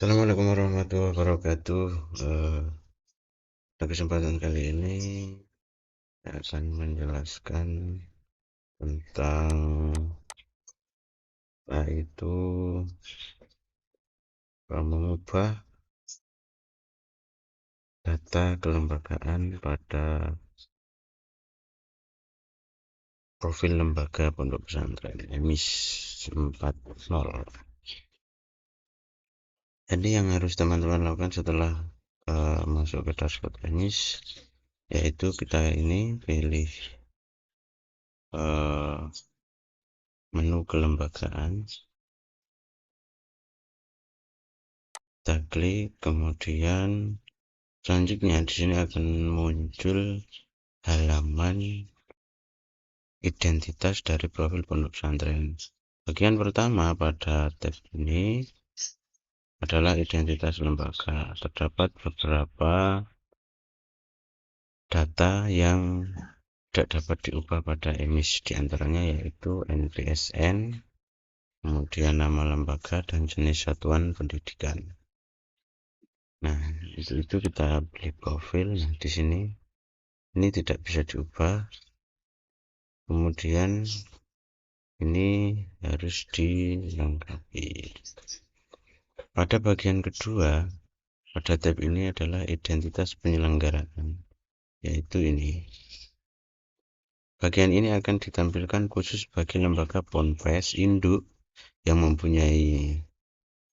Assalamualaikum warahmatullahi wabarakatuh. Pada kesempatan kali ini saya akan menjelaskan tentang itu mengubah data kelembagaan pada profil lembaga pondok pesantren EMIS 40. Jadi yang harus teman-teman lakukan setelah masuk ke dashboard EMIS, yaitu kita ini pilih menu kelembagaan, kita klik, kemudian selanjutnya di sini akan muncul halaman identitas dari profil pondok pesantren. Bagian pertama pada tab ini adalah identitas lembaga. Terdapat beberapa data yang tidak dapat diubah pada EMIS, diantaranya yaitu NPSN, kemudian nama lembaga dan jenis satuan pendidikan. Nah, itu kita pilih profil. Nah, di sini ini tidak bisa diubah. Kemudian ini harus dilengkapi. Pada bagian kedua, pada tab ini adalah identitas penyelenggaraan, yaitu ini. Bagian ini akan ditampilkan khusus bagi lembaga ponpes induk yang mempunyai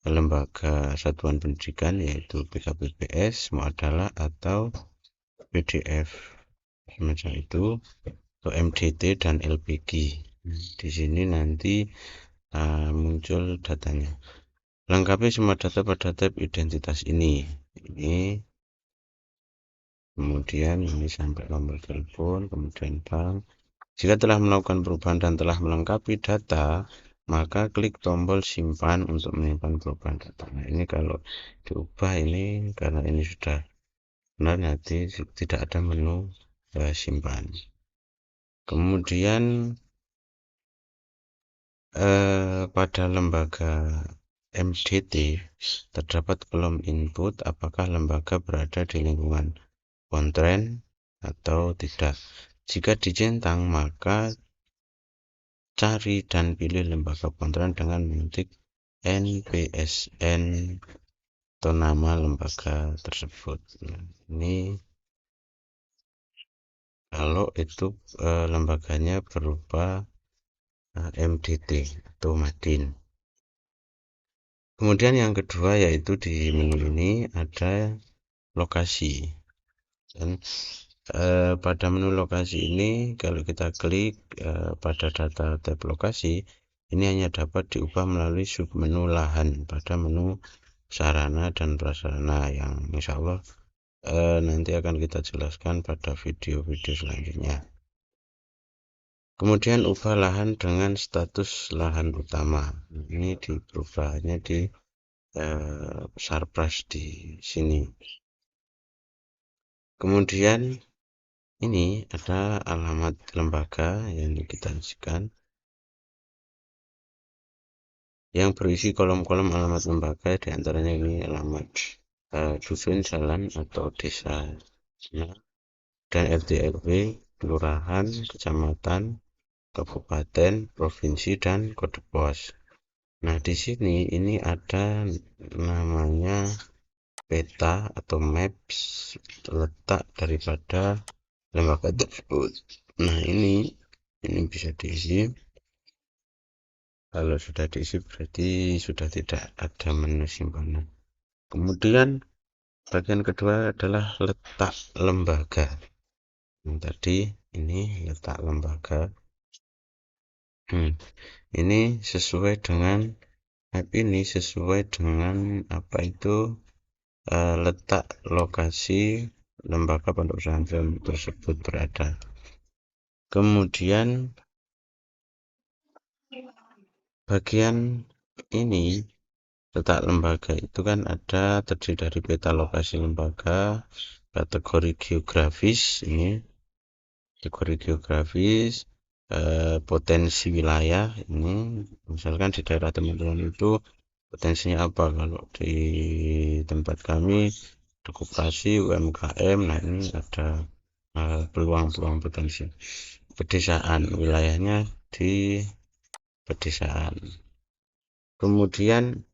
lembaga satuan pendidikan, yaitu PKPBS, Muadalah atau PDF semacam itu, atau MDT dan LPG. Di sini nanti muncul datanya. Lengkapi semua data pada tab identitas ini. Kemudian ini sampai nomor telepon, kemudian bank. Jika telah melakukan perubahan dan telah melengkapi data, maka klik tombol simpan untuk menyimpan perubahan data. Nah, ini kalau diubah ini karena ini sudah benar, nanti tidak ada menu simpan. Kemudian pada lembaga MDT terdapat kolom input apakah lembaga berada di lingkungan pesantren atau tidak. Jika dicentang, maka cari dan pilih lembaga pesantren dengan mengetik NPSN atau nama lembaga tersebut. Ini kalau itu lembaganya berupa MDT atau Madin. Kemudian yang kedua yaitu di menu ini ada lokasi. Dan pada menu lokasi ini kalau kita klik pada data tab lokasi, ini hanya dapat diubah melalui submenu lahan pada menu sarana dan prasarana yang insya Allah nanti akan kita jelaskan pada video-video selanjutnya. Kemudian ubah lahan dengan status lahan utama. Ini diubahnya di Sarpras di sini. Kemudian ini ada alamat lembaga yang kita isikan, yang berisi kolom-kolom alamat lembaga, diantaranya ini alamat dusun, jalan atau desa, dan RT RW, kelurahan, kecamatan, kabupaten, provinsi, dan kode pos. Nah, di sini ini ada namanya peta atau maps letak daripada lembaga tersebut. Nah, ini bisa diisi. Kalau sudah diisi berarti sudah tidak ada menu simpanan. Kemudian bagian kedua adalah letak lembaga. Yang tadi ini letak lembaga. Ini sesuai dengan map ini sesuai dengan apa itu letak lokasi lembaga pondok pesantren tersebut berada. Kemudian bagian ini letak lembaga itu kan ada terdiri dari peta lokasi lembaga, kategori geografis, ini kategori geografis, potensi wilayah, ini misalkan di daerah teman-teman itu Potensinya apa? Kalau di tempat kami, di koperasi, UMKM, nah ini ada peluang-peluang potensi. Pedesaan, wilayahnya di pedesaan. Kemudian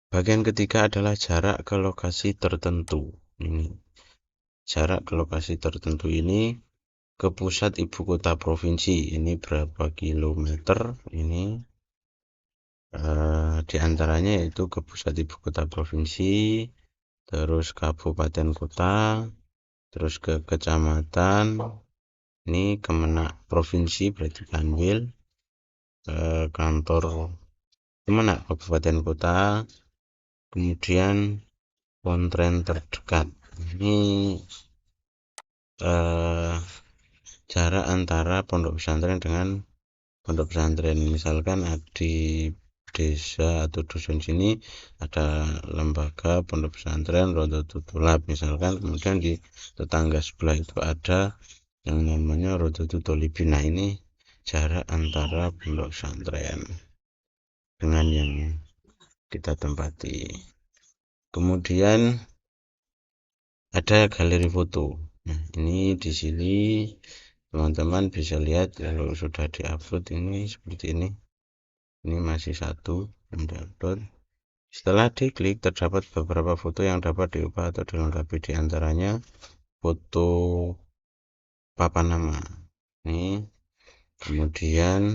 bagian ketiga adalah jarak ke lokasi tertentu. Ini jarak ke lokasi tertentu ini ke pusat ibu kota provinsi. Ini berapa kilometer? Ini di antaranya yaitu ke pusat ibu kota provinsi, terus kabupaten kota, terus ke kecamatan. Ini Kemenak provinsi berarti Kanwil, kantor Kemenak kabupaten kota, kemudian pontren terdekat. Ini jarak antara pondok pesantren dengan pondok pesantren. Misalkan di desa atau dusun sini ada lembaga pondok pesantren Rodotul Tulab misalkan, kemudian di tetangga sebelah itu ada yang namanya Rodotul Tolibin. Nah, ini jarak antara pondok pesantren dengan yang kita tempati. Kemudian ada galeri foto. Nah, ini di sini teman-teman bisa lihat kalau sudah diupload ini seperti ini. Ini masih satu yang diupload. Setelah diklik terdapat beberapa foto yang dapat diubah atau dilengkapi, di antaranya foto papan nama. Ini kemudian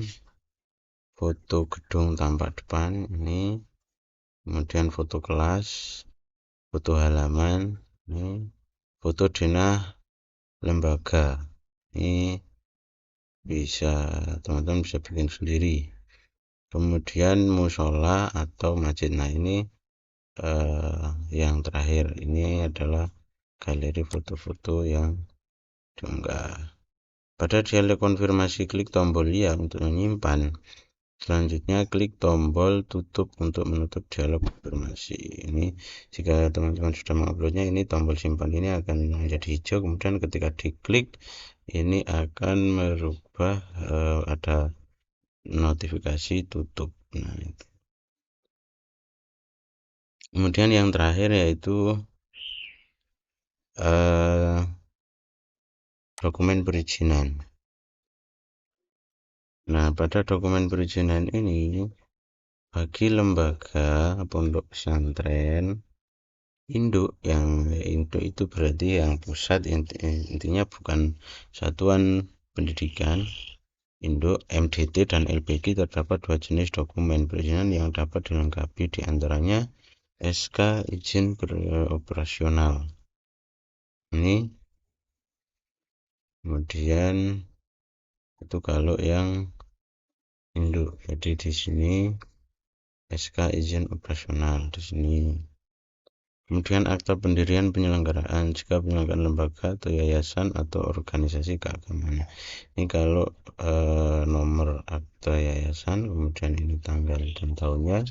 foto gedung tampak depan ini, kemudian foto kelas, foto halaman, ini foto denah lembaga. Ini bisa teman-teman bisa bikin sendiri. Kemudian musola atau masjid. Nah, ini yang terakhir ini adalah galeri foto-foto yang diunggah. Pada dialog konfirmasi, klik tombol ya untuk menyimpan. Selanjutnya klik tombol tutup untuk menutup dialog konfirmasi. Ini jika teman-teman sudah menguploadnya, ini tombol simpan ini akan menjadi hijau. Kemudian ketika diklik ini akan merubah ada notifikasi tutup. Nah, itu. Kemudian yang terakhir yaitu dokumen perizinan. Nah, pada dokumen perizinan ini bagi lembaga pondok pesantren induk, yang induk itu berarti yang pusat, intinya bukan satuan pendidikan. Induk, MDT dan LPG terdapat dua jenis dokumen perizinan yang dapat dilengkapi, di antaranya SK izin beroperasional. Ini kemudian itu kalau yang induk. Jadi di sini SK izin operasional di sini. Kemudian akta pendirian penyelenggaraan, jika penyelenggaraan lembaga atau yayasan atau organisasi keagamaan. Ini kalau nomor akta yayasan, kemudian ini tanggal dan tahunnya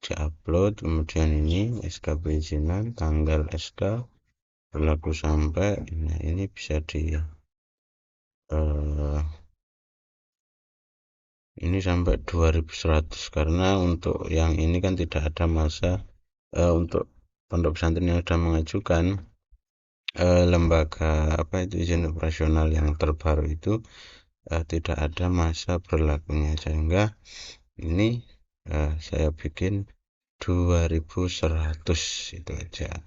diupload, kemudian ini SK perizinan, tanggal SK berlaku sampai, nah ini bisa ini sampai 2100, karena untuk yang ini kan tidak ada masa untuk pondok pesantren yang sudah mengajukan lembaga apa itu izin operasional yang terbaru itu tidak ada masa berlakunya, sehingga ini saya bikin 2100 itu aja.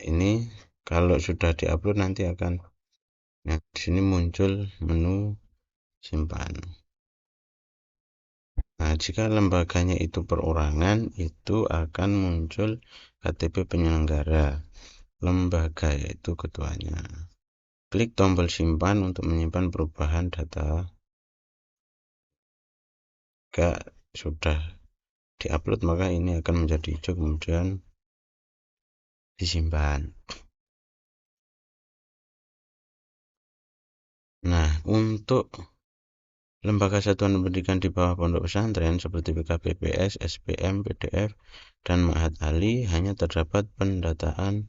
Ini kalau sudah diupload nanti akan, nah di sini muncul menu simpan. Nah, jika lembaganya itu perorangan, itu akan muncul KTP penyelenggara lembaga, yaitu ketuanya. Klik tombol simpan untuk menyimpan perubahan data. Jika sudah diupload, maka ini akan menjadi hijau, kemudian disimpan. Nah, untuk lembaga satuan pendidikan di bawah pondok pesantren seperti PKPPS, SPM, PDF, dan Ma'had Ali hanya terdapat pendataan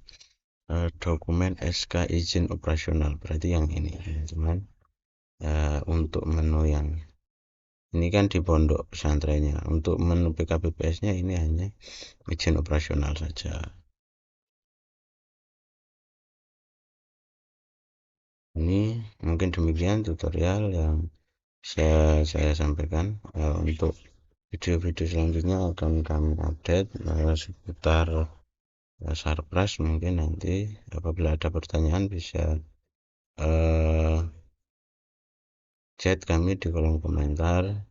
dokumen SK izin operasional, berarti yang ini teman-teman. Untuk menu yang Ini kan di pondok pesantrennya. Untuk menu PKPPS-nya ini hanya izin operasional saja. Ini mungkin demikian tutorial yang saya sampaikan. Untuk video-video selanjutnya akan kami update seputar Sarpras. Mungkin nanti apabila ada pertanyaan bisa uh, chat kami di kolom komentar.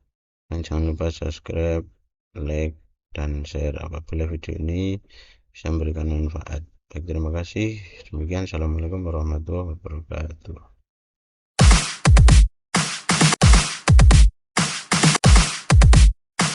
Dan jangan lupa subscribe, like, dan share apabila video ini bisa memberikan manfaat. Baik, terima kasih. Demikian, assalamualaikum warahmatullahi wabarakatuh.